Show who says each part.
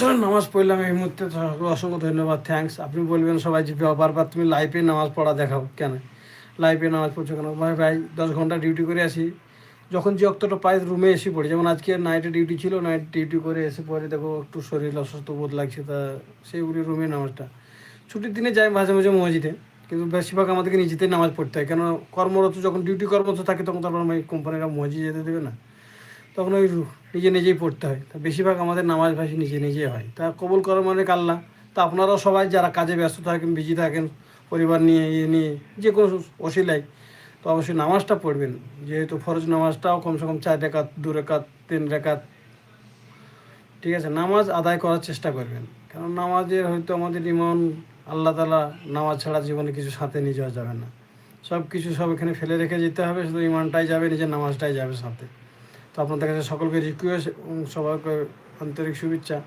Speaker 1: আসলে নামাজ পড়লাম এই মুহূর্তে, তো অসংখ্য ধন্যবাদ, থ্যাঙ্কস। আপনি বলবেন সবাই যে বারবার তুমি লাইফে নামাজ পড়া দেখাও কেন, লাইফে নামাজ পড়ছো কেন? ভাই ভাই 10 ঘন্টা ডিউটি করে আসি, যখন যে অক্তটা পাই রুমে এসে পড়ি। যেমন আজকে নাইটে ডিউটি ছিল, নাইট ডিউটি করে এসে পরে দেখো একটু শরীর অসুস্থ বোধ লাগছে, তা সেইগুলি রুমে নামাজটা। ছুটির দিনে যাই মাঝে মাঝে মসজিদে, কিন্তু বেশিরভাগ আমাদেরকে নিজেদের নামাজ পড়তে হয়, কেন কর্মরত যখন ডিউটি কর্মরত থাকে তখন তারপর আমার কোম্পানিরা মসজিদ যেতে দেবে না, তখন ওই নিজে নিজেই পড়তে হয়। তা বেশিরভাগ আমাদের নামাজ ভাষী নিজে নিজে হয়, তা কবুল করার মানে আল্লাহ। তা আপনারাও সবাই যারা কাজে ব্যস্ত থাকেন, বিজি থাকেন, পরিবার নিয়ে নিয়ে যে কোনো অশিলায়, তো অবশ্যই নামাজটা পড়বেন। যেহেতু ফরজ নামাজটাও কমসে কম 4 রেখাত, 2 রেখাত, 3 রেখাত, ঠিক আছে, নামাজ আদায় করার চেষ্টা করবেন। কারণ নামাজের হয়তো আমাদের ইমান, আল্লাহ তালা নামাজ ছাড়া জীবনে কিছু সাথে নিয়ে যাওয়া যাবে না, সব কিছু সব এখানে ফেলে রেখে যেতে হবে, শুধু ইমানটাই যাবে, নিজের নামাজটাই যাবে সাথে। তো আপনাদের কাছে সকলকে রিকোয়েস্ট এবং সবাইকে আন্তরিক শুভেচ্ছা।